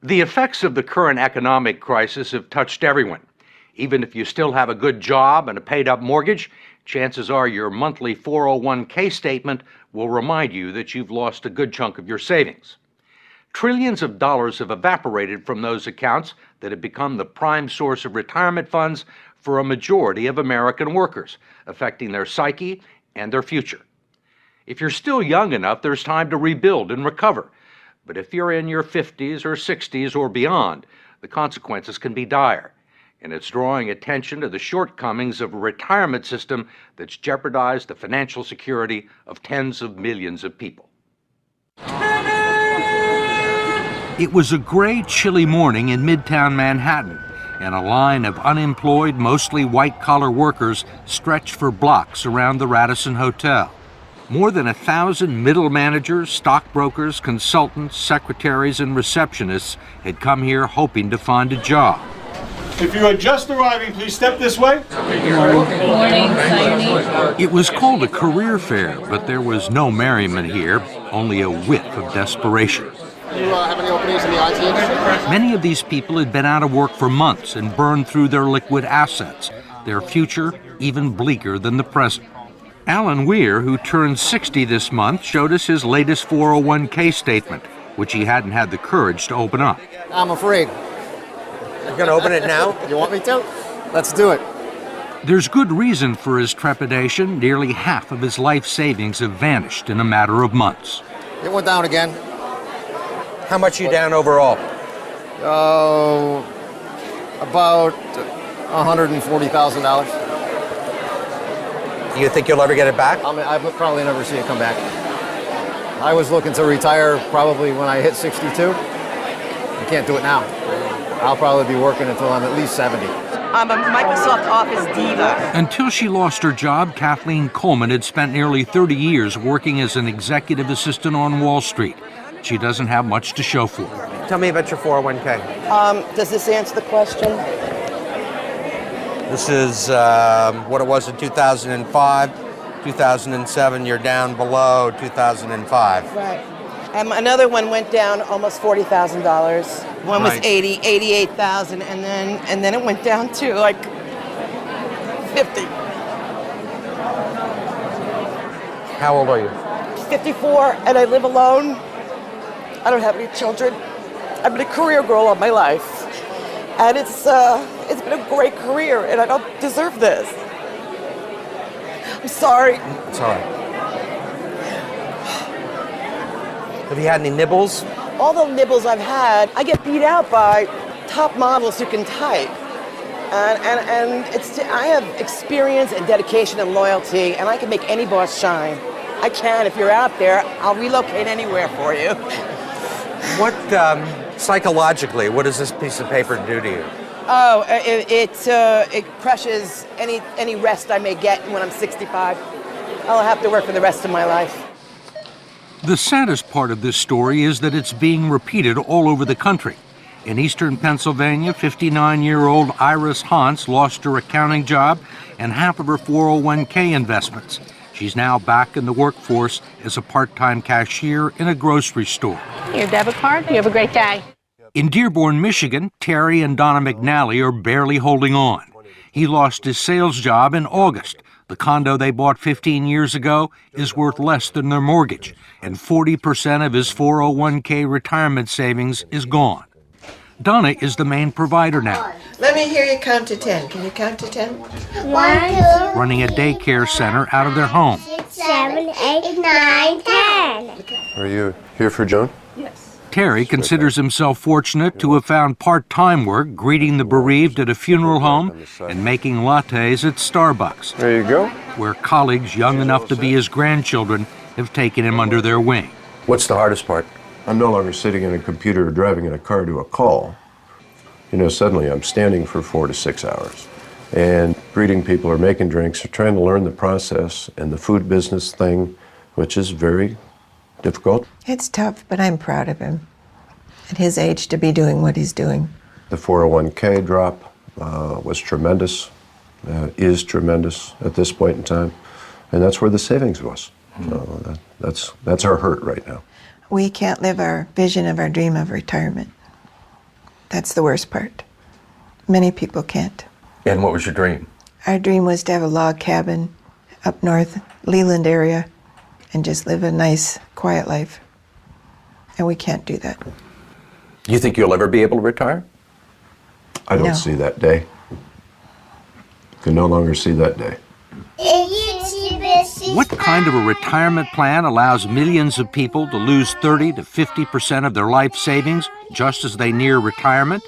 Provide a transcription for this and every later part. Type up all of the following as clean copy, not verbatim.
The effects of the current economic crisis have touched everyone. Even if you still have a good job and a paid-up mortgage, chances are your monthly 401k statement will remind you that you've lost a good chunk of your savings. Trillions of dollars have evaporated from those accounts that have become the prime source of retirement funds for a majority of American workers, affecting their psyche and their future. If you're still young enough, there's time to rebuild and recover. But if you're in your 50s or 60s or beyond, the consequences can be dire. And it's drawing attention to the shortcomings of a retirement system that's jeopardized the financial security of tens of millions of people. It was a gray, chilly morning in Midtown Manhattan, and a line of unemployed, mostly white-collar workers stretched for blocks around the Radisson Hotel. More than 1,000 middle managers, stockbrokers, consultants, secretaries, and receptionists had come here hoping to find a job. If you are just arriving, please step this way. Good morning, Signy. It was called a career fair, but there was no merriment here, only a whiff of desperation. Do you have any openings in the IT industry? Many of these people had been out of work for months and burned through their liquid assets, their future even bleaker than the present. Alan Weir, who turned 60 this month, showed us his latest 401k statement, which he hadn't had the courage to open up. I'm afraid. You're going to open it now? You want me to? Let's do it. There's good reason for his trepidation. Nearly half of his life savings have vanished in a matter of months. It went down again. How much are you down overall? Oh, about $140,000. Do you think you'll ever get it back? I would probably never see it come back. I was looking to retire probably when I hit 62. I can't do it now. I'll probably be working until I'm at least 70. I'm a Microsoft Office diva. Until she lost her job, Kathleen Coleman had spent nearly 30 years working as an executive assistant on Wall Street. She doesn't have much to show for it. Tell me about your 401k. Does this answer the question? This is what it was in 2005. 2007, you're down below 2005. Right. Another one went down almost $40,000. One was Right. 88,000, and then it went down to like 50. How old are you? 54, and I live alone. I don't have any children. I've been a career girl all my life, and it's been a great career, and I don't deserve this. I'm sorry. It's all right. Have you had any nibbles? All the nibbles I've had, I get beat out by top models who can type. And I have experience and dedication and loyalty, and I can make any boss shine. I can. If you're out there, I'll relocate anywhere for you. What, psychologically, what does this piece of paper do to you? Oh, it crushes any rest I may get when I'm 65. I'll have to work for the rest of my life. The saddest part of this story is that it's being repeated all over the country. In eastern Pennsylvania, 59-year-old Iris Hans lost her accounting job and half of her 401k investments. She's now back in the workforce as a part-time cashier in a grocery store. Your debit card. You have a great day. In Dearborn, Michigan, Terry and Donna McNally are barely holding on. He lost his sales job in August. The condo they bought 15 years ago is worth less than their mortgage, and 40% of his 401k retirement savings is gone. Donna is the main provider now. Let me hear you count to 10. Can you count to 10? 1, 2, Running a daycare center out of their home. 6, 7, 8, 9, 10. Are you here for Joan? Terry considers himself fortunate to have found part-time work greeting the bereaved at a funeral home and making lattes at Starbucks, There you go. where colleagues young enough to be his grandchildren have taken him under their wing. What's the hardest part? I'm no longer sitting in a computer or driving in a car to a call. You know, suddenly I'm standing for 4 to 6 hours and greeting people or making drinks or trying to learn the process and the food business thing, which is very difficult. It's tough, but I'm proud of him. At his age, to be doing what he's doing. The 401k drop was tremendous, is tremendous at this point in time, and that's where the savings was. So that's our hurt right now. We can't live our vision of our dream of retirement. That's the worst part. Many people can't. And what was your dream? Our dream was to have a log cabin up north, Leland area, and just live a nice, quiet life. And we can't do that. Do you think you'll ever be able to retire? I don't No. see that day. Can no longer see that day. What kind of a retirement plan allows millions of people to lose 30 to 50% of their life savings just as they near retirement?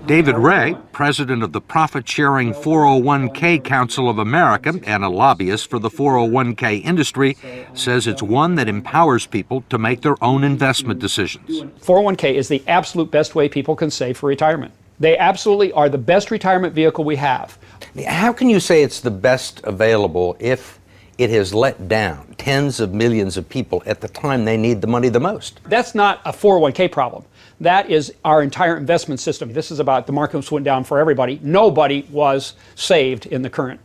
David Ray, president of the profit-sharing 401k Council of America and a lobbyist for the 401k industry, says it's one that empowers people to make their own investment decisions. 401k is the absolute best way people can save for retirement. They absolutely are the best retirement vehicle we have. How can you say it's the best available if it has let down tens of millions of people at the time they need the money the most? That's not a 401k problem. That is our entire investment system. This is about the markets went down for everybody. Nobody was saved in the current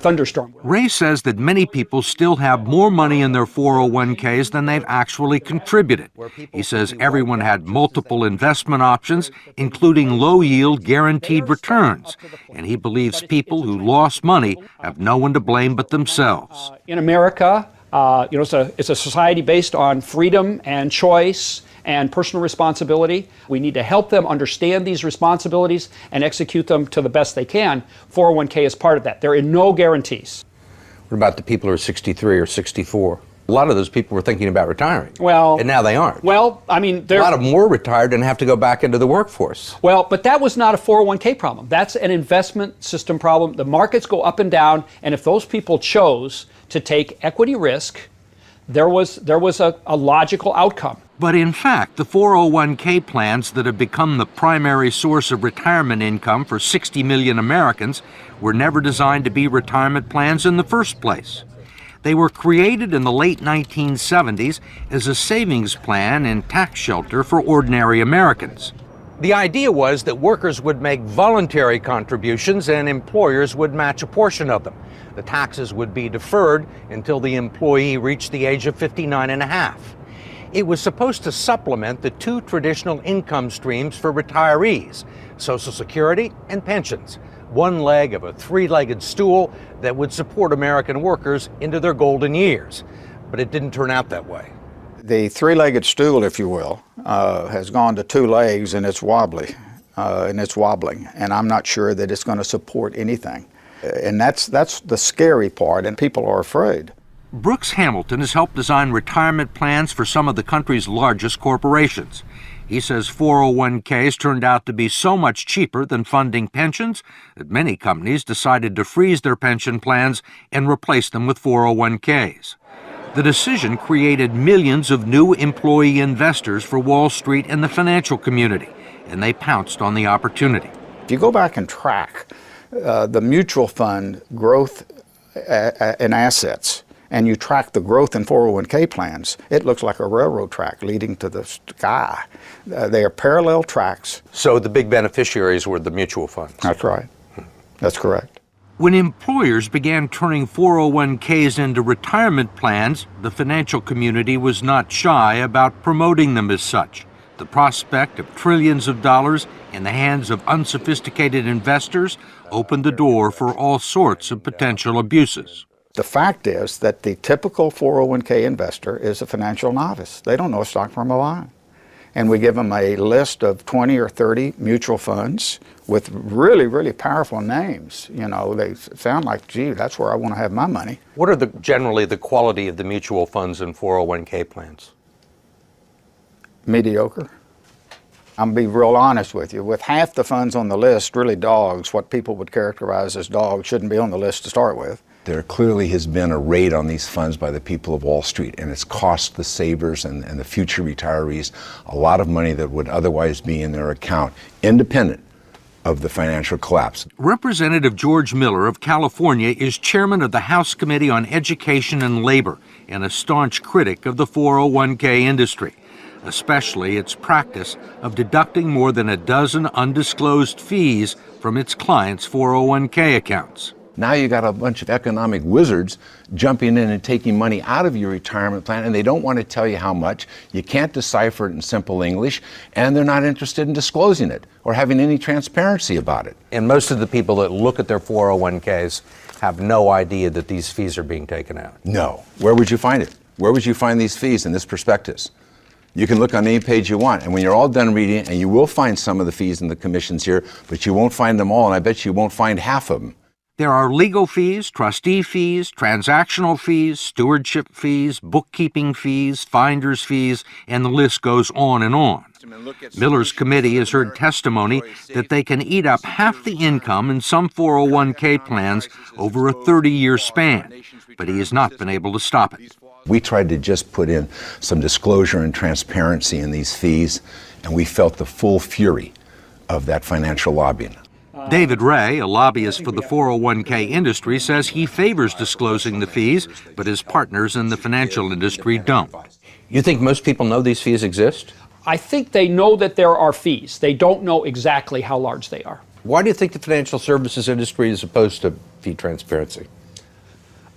thunderstorm. Ray says that many people still have more money in their 401ks than they've actually contributed. He says everyone had multiple investment options, including low-yield guaranteed returns, and he believes people who lost money have no one to blame but themselves. In America, it's a society based on freedom and choice and personal responsibility. We need to help them understand these responsibilities and execute them to the best they can. 401k is part of that. There are no guarantees. What about the people who are 63 or 64? A lot of those people were thinking about retiring. Well, and now they aren't. Well, I mean, a lot of them were retired and have to go back into the workforce. Well, but that was not a 401k problem. That's an investment system problem. The markets go up and down, and if those people chose to take equity risk, there was a logical outcome. But in fact, the 401k plans that have become the primary source of retirement income for 60 million Americans were never designed to be retirement plans in the first place. They were created in the late 1970s as a savings plan and tax shelter for ordinary Americans. The idea was that workers would make voluntary contributions and employers would match a portion of them. The taxes would be deferred until the employee reached the age of 59 and a half. It was supposed to supplement the two traditional income streams for retirees, Social Security and pensions, one leg of a three-legged stool that would support American workers into their golden years. But it didn't turn out that way. The three-legged stool, if you will, has gone to two legs, and it's wobbly, and it's wobbling, and I'm not sure that it's going to support anything. And that's the scary part, and people are afraid. Brooks Hamilton has helped design retirement plans for some of the country's largest corporations. He says 401ks turned out to be so much cheaper than funding pensions that many companies decided to freeze their pension plans and replace them with 401ks. The decision created millions of new employee investors for Wall Street and the financial community, and they pounced on the opportunity. If you go back and track the mutual fund growth in assets, and you track the growth in 401k plans, it looks like a railroad track leading to the sky. They are parallel tracks. So the big beneficiaries were the mutual funds. That's right. That's correct. When employers began turning 401ks into retirement plans, the financial community was not shy about promoting them as such. The prospect of trillions of dollars in the hands of unsophisticated investors opened the door for all sorts of potential abuses. The fact is that the typical 401k investor is a financial novice. They don't know a stock from a bond. And we give them a list of 20 or 30 mutual funds with really, really powerful names. You know, they sound like, gee, that's where I want to have my money. What are generally the quality of the mutual funds and 401k plans? Mediocre. I'm going to be real honest with you. With half the funds on the list, really dogs, what people would characterize as dogs, shouldn't be on the list to start with. There clearly has been a raid on these funds by the people of Wall Street, and it's cost the savers and the future retirees a lot of money that would otherwise be in their account, independent of the financial collapse. Representative George Miller of California is chairman of the House Committee on Education and Labor and a staunch critic of the 401k industry, especially its practice of deducting more than a dozen undisclosed fees from its clients' 401k accounts. Now you got a bunch of economic wizards jumping in and taking money out of your retirement plan, and they don't want to tell you how much. You can't decipher it in simple English, and they're not interested in disclosing it or having any transparency about it. And most of the people that look at their 401ks have no idea that these fees are being taken out. No. Where would you find it? Where would you find these fees in this prospectus? You can look on any page you want, and when you're all done reading it, and you will find some of the fees and the commissions here, but you won't find them all, and I bet you won't find half of them. There are legal fees, trustee fees, transactional fees, stewardship fees, bookkeeping fees, finder's fees, and the list goes on and on. Miller's committee has heard testimony that they can eat up half the income in some 401k plans over a 30-year span, but he has not been able to stop it. We tried to just put in some disclosure and transparency in these fees, and we felt the full fury of that financial lobbying. David Ray, a lobbyist for the 401k industry, says he favors disclosing the fees, but his partners in the financial industry don't. You think most people know these fees exist? I think they know that there are fees. They don't know exactly how large they are. Why do you think the financial services industry is opposed to fee transparency?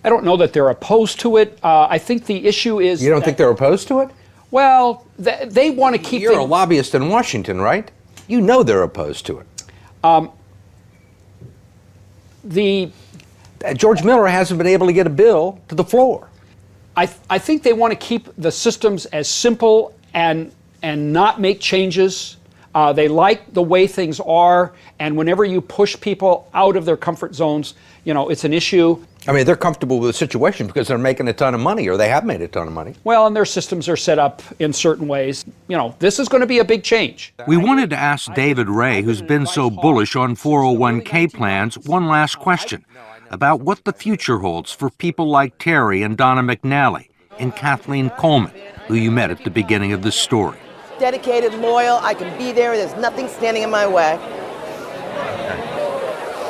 I don't know that they're opposed to it. I think the issue is... You don't think they're opposed to it? Well, they want to keep... You're a lobbyist in Washington, right? You know they're opposed to it. George Miller hasn't been able to get a bill to the floor. I think they want to keep the systems as simple and not make changes. They like the way things are, and whenever you push people out of their comfort zones, you know, it's an issue. I mean, they're comfortable with the situation because they're making a ton of money, or they have made a ton of money. Well, and their systems are set up in certain ways. You know, this is going to be a big change. We wanted to ask David Ray, who's been so bullish on 401k plans, one last question about what the future holds for people like Terry and Donna McNally and Kathleen Coleman, who you met at the beginning of this story. Dedicated, loyal, I can be there, there's nothing standing in my way.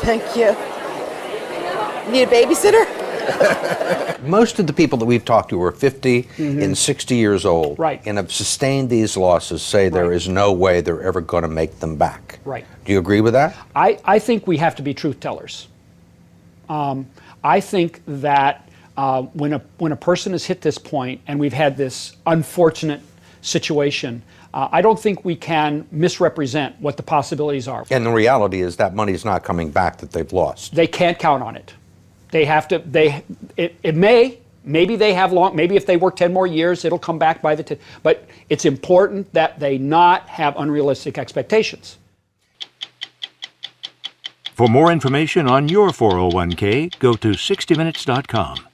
Thank you. Need a babysitter? Most of the people that we've talked to are 50 and 60 years old, right, and have sustained these losses, say there is no way they're ever going to make them back. Right. Do you agree with that? I think we have to be truth tellers. I think that when a person has hit this point, and we've had this unfortunate situation, I don't think we can misrepresent what the possibilities are. And the reality is that money's not coming back that they've lost. They can't count on it. They have to, maybe they have maybe if they work 10 more years, it'll come back by the 10, but it's important that they not have unrealistic expectations. For more information on your 401k, go to 60minutes.com.